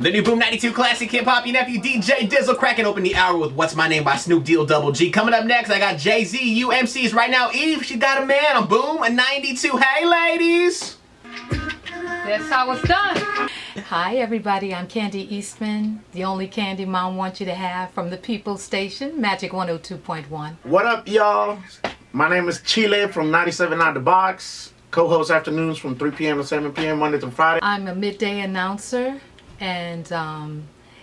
The new Boom 92 classic hip-hop, your nephew DJ Dizzle cracking open the hour with What's My Name by Snoop Deal Double G. Coming up next, I got Jay-Z, UMC's right now. Eve, she got a man on Boom, a 92. Hey, ladies! That's how it's done. Hi, everybody. I'm Candy Eastman, the only candy mom wants you to have from the People's Station, Magic 102.1. What up, y'all? My name is Chile from 97 Out the Box. Co-host afternoons from 3 p.m. to 7 p.m. Monday through Friday. I'm a midday announcer, and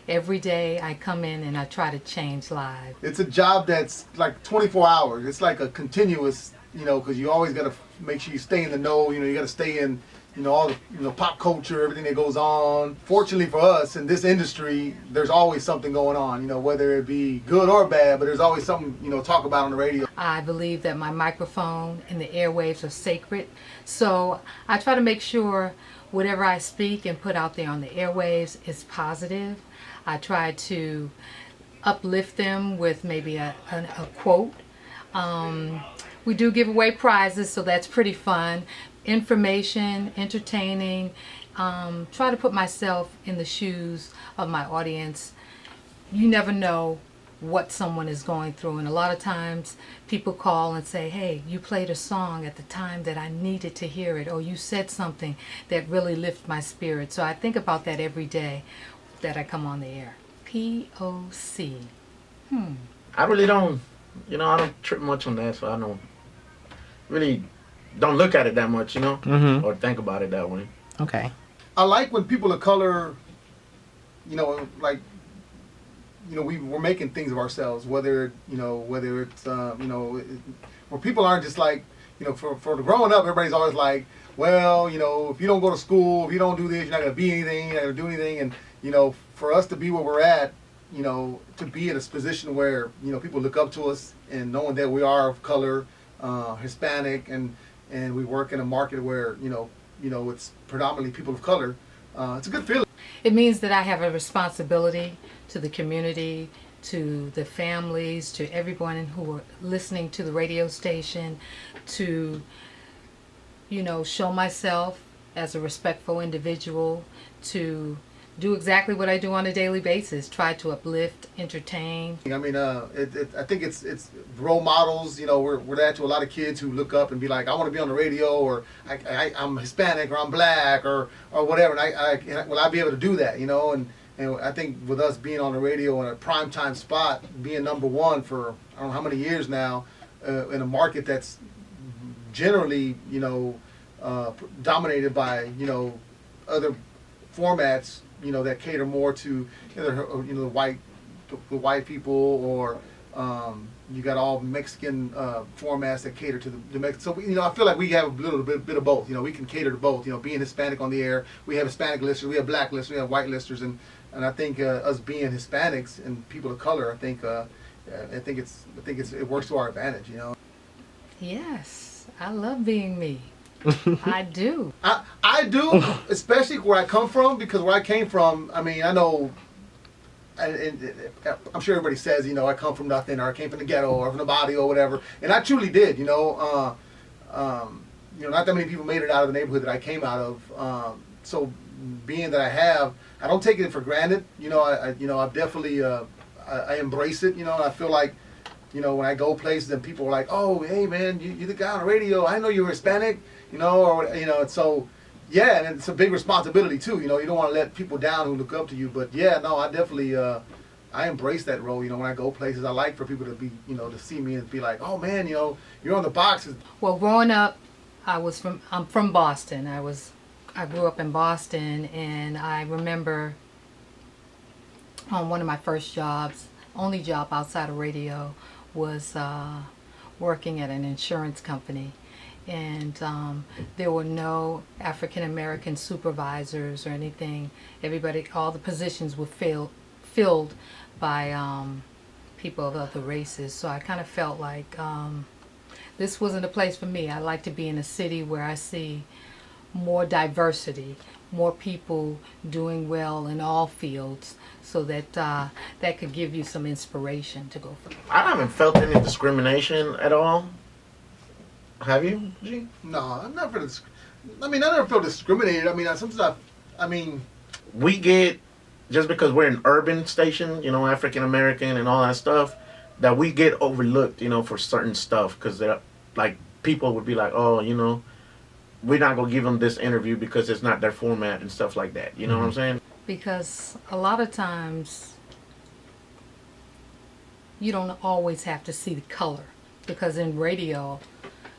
every day I come in and I try to change lives. It's a job that's like 24 hours. It's like a continuous, because you always got to make sure you stay in the know. You got to stay in, all the, pop culture, everything that goes on. Fortunately for us in this industry, there's always something going on, whether it be good or bad, but there's always something, to talk about on the radio. I believe that my microphone and the airwaves are sacred. So I try to make sure whatever I speak and put out there on the airwaves is positive. I try to uplift them with maybe a quote. We do give away prizes, so that's pretty fun. Information, entertaining. Try to put myself in the shoes of my audience. You never know what someone is going through, and a lot of times people call and say, hey, you played a song at the time that I needed to hear it, or you said something that really lifted my spirit. So I think about that every day that I come on the air. POC. I really don't, I don't trip much on that, so I don't look at it that much, or think about it that way. Okay. I like when people of color, we're making things of ourselves, whether it's, where people aren't just like, for the growing up, everybody's always like, well, if you don't go to school, if you don't do this, you're not going to be anything, you're not going to do anything. And, for us to be where we're at, to be in a position where, people look up to us and knowing that we are of color, Hispanic, and we work in a market where, it's predominantly people of color, it's a good feeling. It means that I have a responsibility to the community, to the families, to everyone who are listening to the radio station, to, show myself as a respectful individual, to do exactly what I do on a daily basis, try to uplift, entertain. I mean, I think it's role models. We're that to a lot of kids who look up and be like, I want to be on the radio, or I'm Hispanic, or I'm black, or whatever. And will I be able to do that? And I think with us being on the radio in a primetime spot, being number one for I don't know how many years now, in a market that's generally dominated by other formats. That cater more to either the white people, or you got all Mexican formats that cater to the Mexican. So I feel like we have a little bit of both. We can cater to both. Being Hispanic on the air, we have Hispanic listeners, we have black listeners, we have white listeners, and I think us being Hispanics and people of color, I think it works to our advantage. Yes, I love being me. I do. I do, especially where I come from, because where I came from, I mean, I know, and I'm sure everybody says, I come from nothing, or I came from the ghetto, or from the body, or whatever, and I truly did, not that many people made it out of the neighborhood that I came out of, so being that I don't take it for granted, I definitely, I embrace it, and I feel like, when I go places and people are like, oh, hey man, you're the guy on the radio, I know you're Hispanic, so, yeah, and it's a big responsibility too, you don't want to let people down who look up to you, but yeah, no, I definitely, I embrace that role, when I go places. I like for people to be, to see me and be like, oh man, you're on the boxes. Well, growing up, I'm from Boston. I grew up in Boston, and I remember on one of my first jobs, only job outside of radio, was working at an insurance company. And there were no African American supervisors or anything. All the positions were filled by people of other races. So I kind of felt like this wasn't a place for me. I like to be in a city where I see more diversity, more people doing well in all fields, so that that could give you some inspiration to go for. I haven't felt any discrimination at all. Have you, G? No, I never felt discriminated. I mean, some stuff. I mean, we get just because we're an urban station, you know, African American and all that stuff, that we get overlooked, you know, for certain stuff, because they're like, people would be like, oh, you know, we're not gonna give them this interview because it's not their format and stuff like that. You know what I'm saying? Because a lot of times you don't always have to see the color, because in radio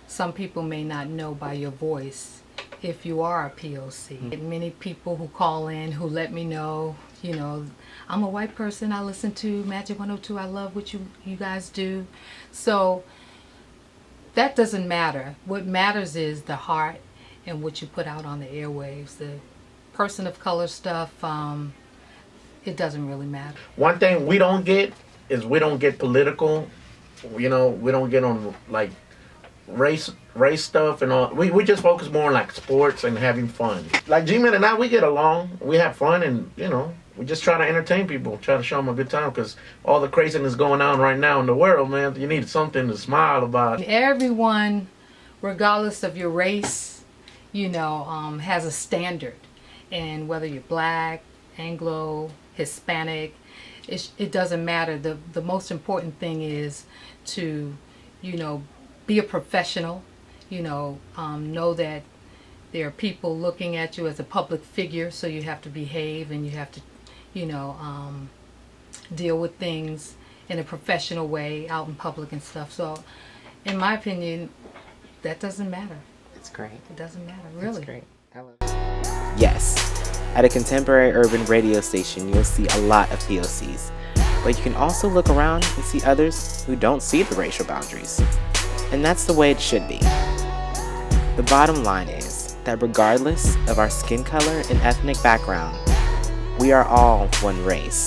some people may not know by your voice if you are a POC. Many people who call in who let me know, you know, I'm a white person, I listen to Magic 102, I love what you guys do. So that doesn't matter. What matters is the heart and what you put out on the airwaves. The person of color stuff, it doesn't really matter. One thing we don't get is we don't get political. You know, we don't get on like race stuff and all. We just focus more on like sports and having fun. Like G-Man and I, we get along. We have fun, and you know, we just try to entertain people, try to show them a good time, because all the craziness going on right now in the world, man, you need something to smile about. Everyone, regardless of your race, you know, has a standard. And whether you're black, Anglo, Hispanic, it doesn't matter. The most important thing is to, you know, be a professional, you know that there are people looking at you as a public figure, so you have to behave and you have to, you know, deal with things in a professional way out in public and stuff. So in my opinion, that doesn't matter. It's great. It doesn't matter, really. It's great. I love it. Yes, at a contemporary urban radio station, you'll see a lot of POCs, but you can also look around and see others who don't see the racial boundaries. And that's the way it should be. The bottom line is that regardless of our skin color and ethnic background, we are all one race.